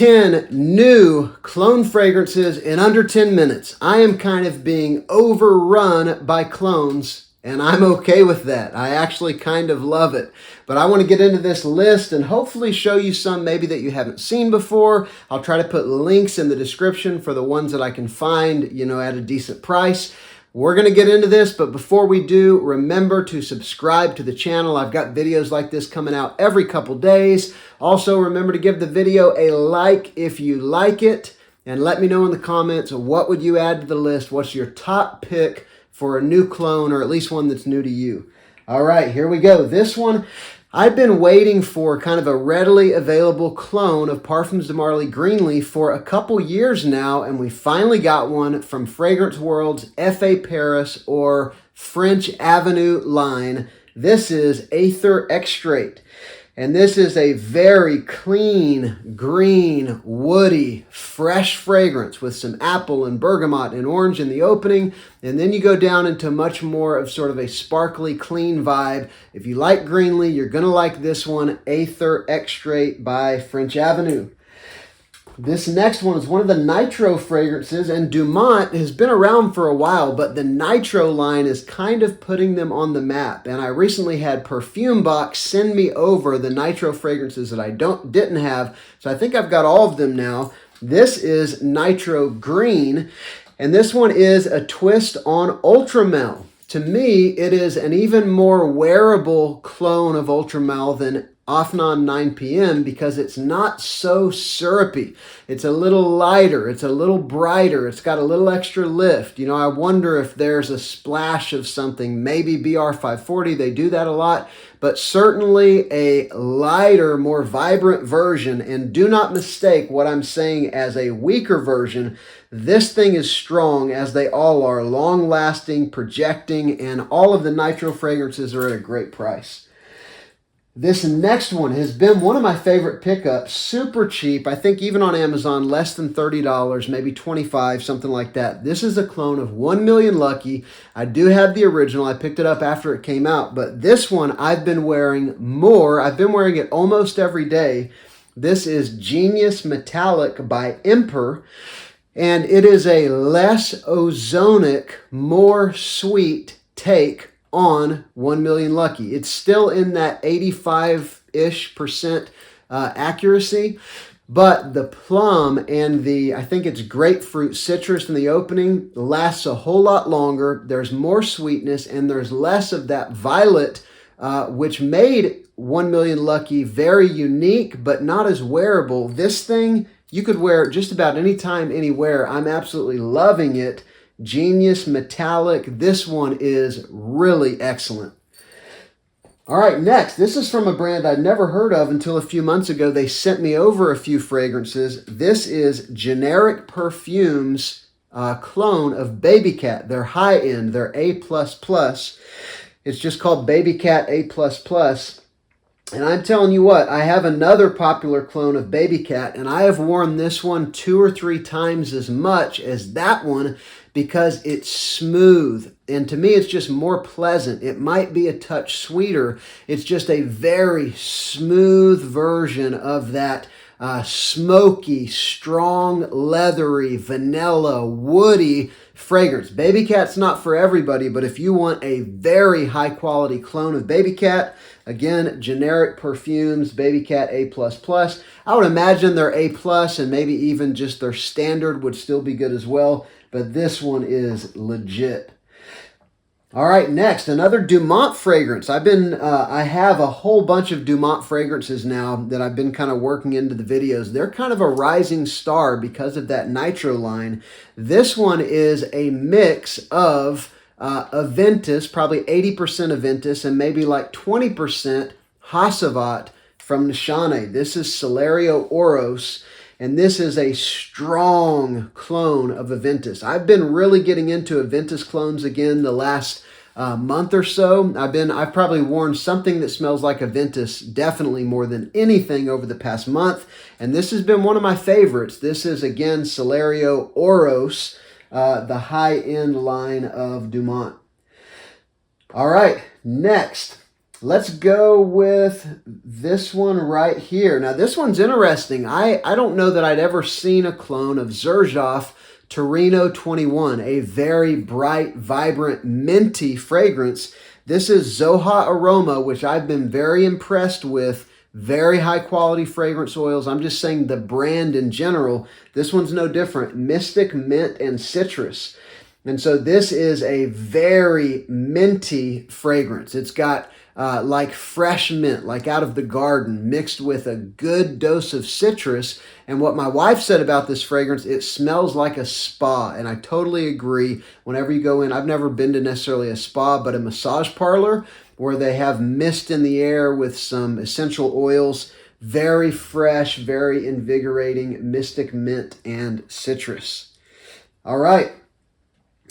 10 new clone fragrances in under 10 minutes. I am kind of being overrun by clones, and I'm okay with that. I actually kind of love it. But I want to get into this list and hopefully show you some maybe that you haven't seen before. I'll try to put links in the description for the ones that I can find, at a decent price. We're going to get into this, but before we do, remember to subscribe to the channel. I've got videos like this coming out every couple days. Also, remember to give the video a like if you like it, and let me know in the comments what would you add to the list. What's your top pick for a new clone, or at least one that's new to you? All right, here we go. This one, I've been waiting for kind of a readily available clone of Parfums de Marly Greenleaf for a couple years now, and we finally got one from Fragrance World's F.A. Paris or French Avenue line. This is Aether Exate, and this is a very clean, green, woody, fresh fragrance with some apple and bergamot and orange in the opening, and then you go down into much more of sort of a sparkly, clean vibe. If you like Greenleaf, you're going to like this one, Aether Exate by French Avenue. This next one is one of the Nitro fragrances, and Dumont has been around for a while, but the Nitro line is kind of putting them on the map. And I recently had Perfume Box send me over the Nitro fragrances that I didn't have, so I think I've got all of them now. This is Nitro Green, and this one is a twist on Ultramel. To me, it is an even more wearable clone of Ultramel than Afnan 9 p.m. because it's not so syrupy. It's a little lighter. It's a little brighter. It's got a little extra lift. I wonder if there's a splash of something. Maybe BR 540, they do that a lot, but certainly a lighter, more vibrant version. And do not mistake what I'm saying as a weaker version. This thing is strong, as they all are, long-lasting, projecting, and all of the Nitro fragrances are at a great price. This next one has been one of my favorite pickups, super cheap. I think even on Amazon, less than $30, maybe $25, something like that. This is a clone of 1 Million Lucky. I do have the original. I picked it up after it came out, but this one I've been wearing more. I've been wearing it almost every day. This is Genius Metallic by Emperor, and it is a less ozonic, more sweet take on 1 Million Lucky. It's still in that 85-ish% accuracy, but the plum and I think it's grapefruit citrus in the opening lasts a whole lot longer. There's more sweetness, and there's less of that violet, which made 1 Million Lucky very unique, but not as wearable. This thing, you could wear it just about any time, anywhere. I'm absolutely loving it. Genius Metallic. This one is really excellent. All right, next, this is from a brand I'd never heard of until a few months ago. They sent me over a few fragrances. This is Generic Perfumes clone of Babycat. They're high-end. They're A++. It's just called Babycat A++. And I'm telling you what, I have another popular clone of Babycat, and I have worn this one 2 or 3 times as much as that one because it's smooth. And to me, it's just more pleasant. It might be a touch sweeter. It's just a very smooth version of that smoky, strong, leathery, vanilla, woody fragrance. Babycat's not for everybody, but if you want a very high quality clone of Babycat, again, Generic Perfumes, Babycat A++. I would imagine their A+, and maybe even just their standard would still be good as well, but this one is legit. All right, next, another Dumont fragrance. I have a whole bunch of Dumont fragrances now that I've been kind of working into the videos. They're kind of a rising star because of that Nitro line. This one is a mix of Aventus, probably 80% Aventus, and maybe like 20% Hasavat from Nishane. This is Salario Os, and this is a strong clone of Aventus. I've been really getting into Aventus clones again the last month or so. I've probably worn something that smells like Aventus definitely more than anything over the past month, and this has been one of my favorites. This is again Salario Os, the high-end line of Dumont. All right, next. Let's go with this one right here. Now, this one's interesting. I don't know that I'd ever seen a clone of Xerjoff Torino 21, a very bright, vibrant, minty fragrance. This is Zoha Aroma, which I've been very impressed with. Very high quality fragrance oils. I'm just saying the brand in general. This one's no different. Mystic, mint, and citrus. And so this is a very minty fragrance. It's got like fresh mint, like out of the garden, mixed with a good dose of citrus. And what my wife said about this fragrance, it smells like a spa. And I totally agree. Whenever you go in, I've never been to necessarily a spa, but a massage parlor where they have mist in the air with some essential oils. Very fresh, very invigorating, mystic mint and citrus. All right.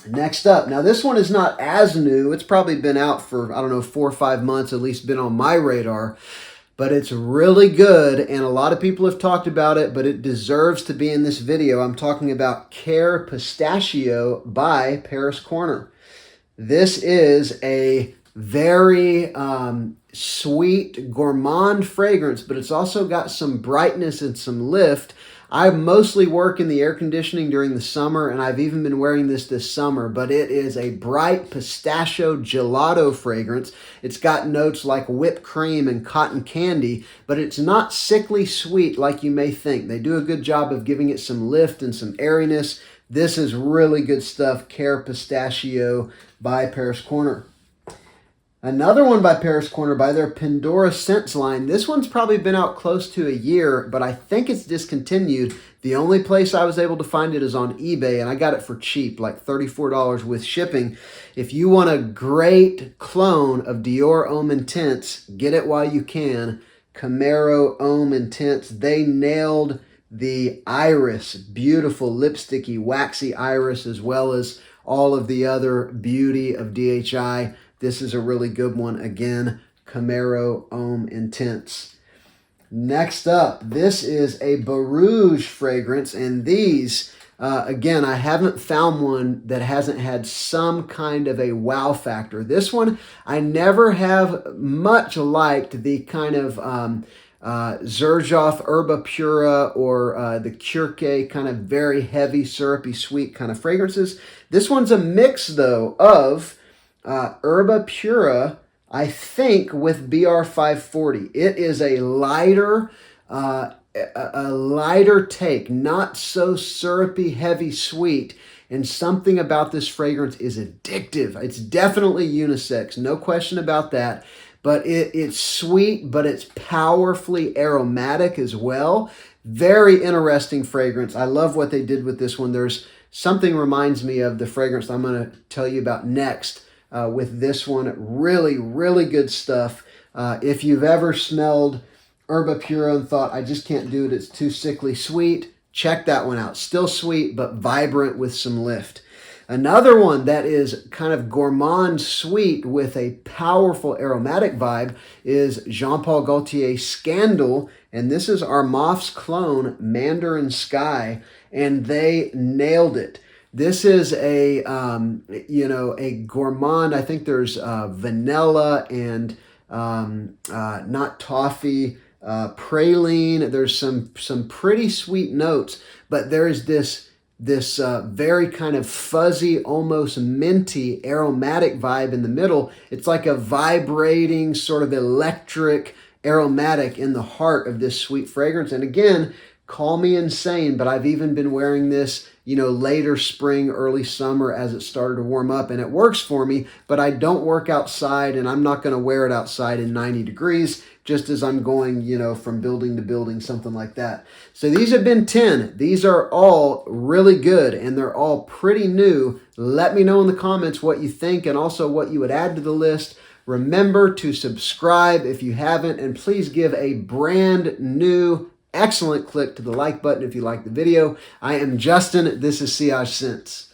Next up, now this one is not as new. It's probably been out for, I don't know, 4 or 5 months, at least been on my radar, but it's really good and a lot of people have talked about it, but it deserves to be in this video. I'm talking about Care Pistachio by Paris Corner. This is a very sweet, gourmand fragrance, but it's also got some brightness and some lift. I mostly work in the air conditioning during the summer, and I've even been wearing this summer, but it is a bright pistachio gelato fragrance. It's got notes like whipped cream and cotton candy, but it's not sickly sweet like you may think. They do a good job of giving it some lift and some airiness. This is really good stuff. Care Pistachio by Paris Corner. Another one by Paris Corner by their Pandora Scents line. This one's probably been out close to a year, but I think it's discontinued. The only place I was able to find it is on eBay, and I got it for cheap, like $34 with shipping. If you want a great clone of Dior Homme Intense, get it while you can. Camaro Homme Intense. They nailed the iris. Beautiful, lipsticky, waxy iris, as well as all of the other beauty of DHI. This is a really good one. Again, Camaro Homme Intense. Next up, this is a Barouge fragrance. And these, again, I haven't found one that hasn't had some kind of a wow factor. This one, I never have much liked the kind of Xerjoff Herba Pura or the Curke kind of very heavy, syrupy, sweet kind of fragrances. This one's a mix, though, of Herba Pura, I think, with BR540. It is a lighter take, not so syrupy, heavy, sweet. And something about this fragrance is addictive. It's definitely unisex, no question about that. But it's sweet, but it's powerfully aromatic as well. Very interesting fragrance. I love what they did with this one. There's something reminds me of the fragrance I'm going to tell you about next. With this one, really, really good stuff. If you've ever smelled Herba Pura and thought, I just can't do it, it's too sickly sweet, check that one out. Still sweet, but vibrant with some lift. Another one that is kind of gourmand sweet with a powerful aromatic vibe is Jean Paul Gaultier Scandal, and this is Armaf's clone, Mandarin Sky, and they nailed it. This is a, a gourmand. I think there's vanilla and not toffee, praline. There's some pretty sweet notes, but there is this very kind of fuzzy, almost minty, aromatic vibe in the middle. It's like a vibrating sort of electric aromatic in the heart of this sweet fragrance. And again, call me insane, but I've even been wearing this, later spring, early summer as it started to warm up, and it works for me, but I don't work outside, and I'm not going to wear it outside in 90 degrees, just as I'm going, from building to building, something like that. So these have been 10. These are all really good, and they're all pretty new. Let me know in the comments what you think, and also what you would add to the list. Remember to subscribe if you haven't, and please give a brand new excellent click to the like button if you like the video. I am Justin. This is Sillage Scents.